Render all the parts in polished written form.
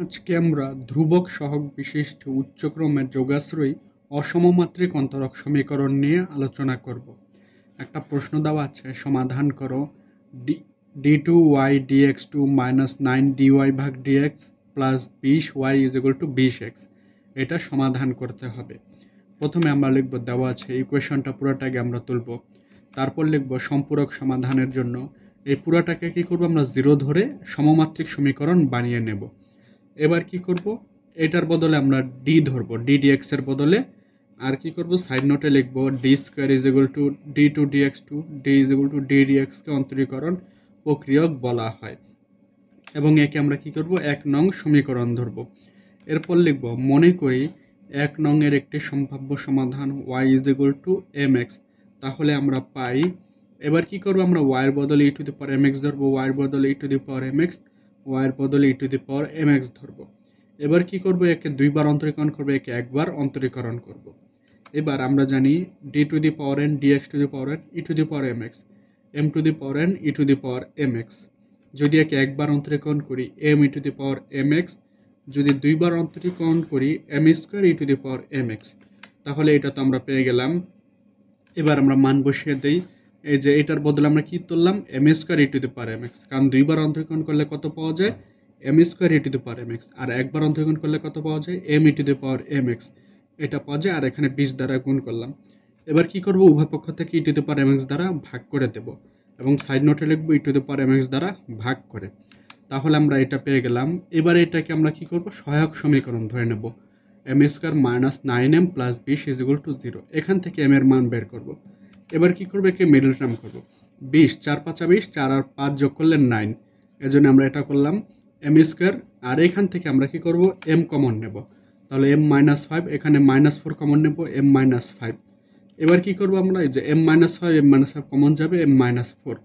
আজকে আমরা ধ্রুবক সহগ বিশিষ্ট উচ্চক্রমের যোগাশ্রয়ী অসমমাত্রিক অন্তরক সমীকরণ নিয়ে আলোচনা করব। একটা প্রশ্ন দেওয়া আছে, সমাধান করো d2y dx2 মাইনাস 9dy ভাগ dx plus 20y is equal two 20x। এটা সমাধান করতে হবে। প্রথমে আমরা লিখব দেওয়া আছে ইকুয়েশনটা পুরোটাকে আমরা তুলব, তারপর লিখব সম্পূরক সমাধানের জন্য এই পুরোটাকে কি করব আমরা জিরো ধরে সমমাত্রিক সমীকরণ বানিয়ে নেব। এবার কি করব, এটার বদলে আমরা ডি ধরবো, ডি ডিএক্স এর বদলে আর কি করব, সাইড নোটে লিখব D square is equal to D two D X two D is equal to D ডিএক্সকে অন্তরীকরণ প্রক্রিয়ক বলা হয়। এবং একে আমরা কি করব, 1 নং সমীকরণ ধরব। এরপর লিখব মনে করি 1 নং এর একটি সম্ভাব্য সমাধান y is equal two mx। তাহলে আমরা পাই, এবার কি করব, আমরা y এর বদলে e to the power mx ধরব, y এর বদলে e to the power mx, y এর বদলে e to the power mx ধরব। এবার কি করব, একে দুইবার অন্তরীকরণ করব, একে একবার অন্তরীকরণ করব। এবার আমরা জানি d to the power n dx two the power n e to the power mx, m two the power n e to the power mx। যদি একে একবার অন্তরীকরণ করি m e to the power mx, যদি দুইবার অন্তরীকরণ করি m square e to the power mx, তাহলে এটা তো আমরা পেয়ে গেলাম। এবার আমরা মান বসিয়ে দেই, এই যে এটার বদলে আমরা কি তুললাম m square e to the power mx, কারণ দুইবার অন্তরীকরণ করলে কত পাওয়া যায় m square e to the power mx, আর একবার অন্তরীকরণ করলে কত পাওয়া যায় m e to the power mx, এটা পাওয়া যায়। আর এখানে 20 দ্বারা গুণ করলাম। এবার কি করব, উভয় পক্ষ থেকে e to the power mx দ্বারা ভাগ করে দেব এবং সাইড নোটে লিখব e to the power mx দ্বারা ভাগ করে। তাহলে আমরা এটা পেয়ে গেলাম। এবার এটাকে আমরা কি করব, সহায়ক সমীকরণ ধরে নেব, m square minus 9m plus 20 is equal two 0। এখান থেকে m এর মান বের করব। এবার কি করব, একে মিডল টার্ম করব। 20 4 5 20, 4 আর 5 যোগ করলে 9, এজন্য আমরা এটা করলাম m স্কয়ার। আর এখান থেকে আমরা কি করব, m কমন নেব, তাহলে m মাইনাস 5, এখানে মাইনাস 4 কমন নেব, m মাইনাস 5। এবার কি করব আমরা, এই যে m minus 5 m minus 5 common যাবে, m মাইনাস 4,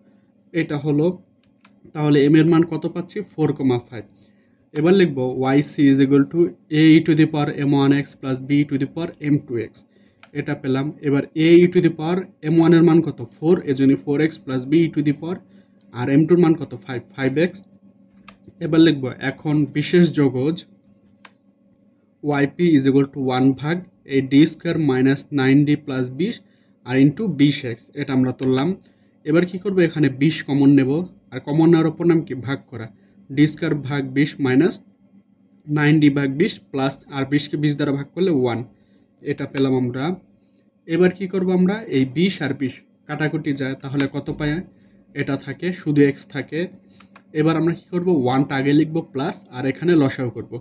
এটা হলো। তাহলে m এর মান কত পাচ্ছি, 4,5। এবার লিখব yc is equal to a e to the power m1x plus b to the power m2x, এটা পেলাম। এবার a e to the power m1 এর মান কত 4, এজন্য 4x plus b to the power, আর m2 এর মান কত 5, 5x। এবার লিখব এখন বিশেষ যোগজ yp ইজ ইকুয়াল টু 1 ভাগ এই d square minus 9d plus 20 আর ইন্টু 20x, এটা আমরা তুললাম। এবার কি করব, এখানে 20 কমন নেব, আর কমন নেওয়ার অপর নাম কি, ভাগ করা। d স্কয়ার ভাগ 20 মাইনাস 9d ভাগ 20 প্লাস, আর 20কে 20 দ্বারা ভাগ করলে 1, এটা পেলাম আমরা। এবার কি করব, আমরা এই 20 আর 20 কাটাকুটি যায়, তাহলে কত পাই, এটা থাকে, শুধু x থাকে। এবার আমরা কি করব, 1টা আগে লিখব প্লাস, আর এখানে লসাগু করব,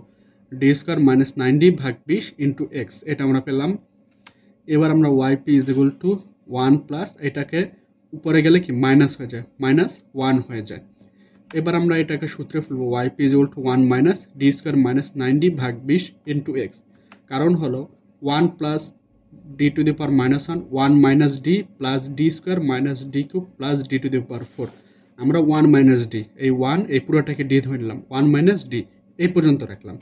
d স্কয়ার মাইনাস 9d ভাগ 20 ইন্টু x, এটা আমরা পেলাম। এবার আমরা yp is equal to 1 plus, এটাকে উপরে গেলে কি মাইনাস হয়ে যায়, মাইনাস 1 হয়ে যায়। এবার আমরা এটাকে সূত্রে ফেলবো, yp is equal to 1 minus d square minus 9d ভাগ 20 ইন্টু x, কারণ হলো 1 plus d to the power minus 1, 1 minus d plus d square minus d cube plus d to the power 4। আমরা 1 মাইনাস d, এই 1 এই পুরোটাকে d ধরে নিলাম, 1 minus d এই পর্যন্ত রাখলাম,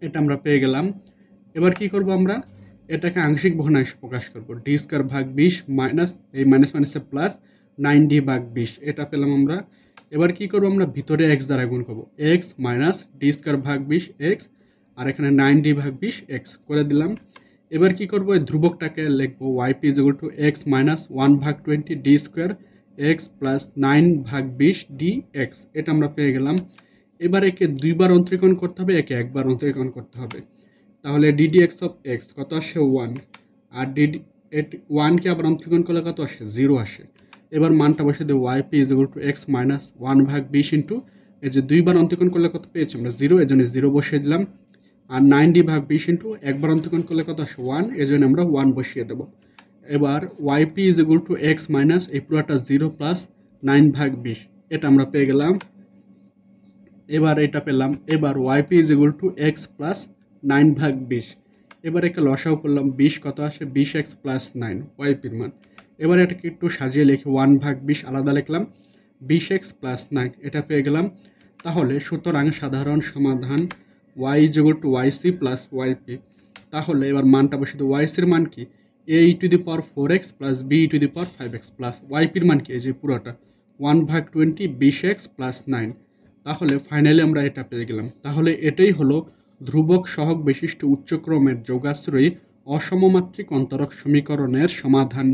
এটা আমরা পেয়ে গেলাম। এবার কি করব, আমরা এটাকে আংশিক ভগ্নাংশে প্রকাশ করব, d স্কয়ার ভাগ 20 মাইনাস এই মাইনাস মাইনাসে প্লাস 9d ভাগ 20, এটা পেলাম আমরা। এবার কি করব, আমরা ভিতরে x দ্বারা গুণ করব, x মাইনাস d স্কয়ার ভাগ 20 x, আর এখানে 9d ভাগ 20 x করে দিলাম। এবার কি করব, এই ধ্রুবকটাকে লিখব yp is equal two x minus 1 ভাগ 20 d স্কয়ার x প্লাস 9 ভাগ 20 dx, এটা আমরা পেয়ে গেলাম। এবার একে দুইবার অন্তরীকরণ করতে হবে, একে একবার অন্তরীকরণ করতে হবে, তাহলে ddx অফ x কত আসে 1, আর dd 1 কে আবার অন্তরীকরণ করলে কত আসে 0 আসে। এবার মানটা বসিয়ে দেব, yp is equal two x minus 1 ভাগ 20 ইন্টু, এই যে দুইবার অন্তরীকরণ করলে কত পেয়েছি আমরা 0, এজন্য 0 বসিয়ে দিলাম। আর 9d ভাগ 20 ইন্টু একবার অন্তরীকরণ করলে কত আসে 1, এজন্য আমরা 1 বসিয়ে দেব। এবার yp is equal two x minus এই পুরোটা 0 প্লাস 9 ভাগ 20, এটা আমরা পেয়ে গেলাম। এবার এটা পেলাম। এবার yp is equal two x plus 9 ভাগ 20, এবার একে লসাগু করলাম, 20 কত আসে 20x প্লাস 9 yp এর মান। এবার এটাকে একটু সাজিয়ে লিখে 1 ভাগ 20 আলাদা লিখলাম, 20x প্লাস 9, এটা পেয়ে গেলাম। তাহলে সুতরাং সাধারণ সমাধান y is equal two yc plus yp। তাহলে এবার মানটা বসিয়ে দেব, yc এর মান কি a e to the power 4x plus b e to the power 5x plus yp এর মান কি, এই যে পুরোটা 1 ভাগ 20 20x প্লাস 9, তাহলে ফাইনালি আমরা এটা পেয়ে গেলাম। তাহলে এটাই হলো ধ্রুবক সহগ বিশিষ্ট উচ্চক্রমের যোগাশ্রয়ী অসমমাত্রিক অন্তরক সমীকরণের সমাধান।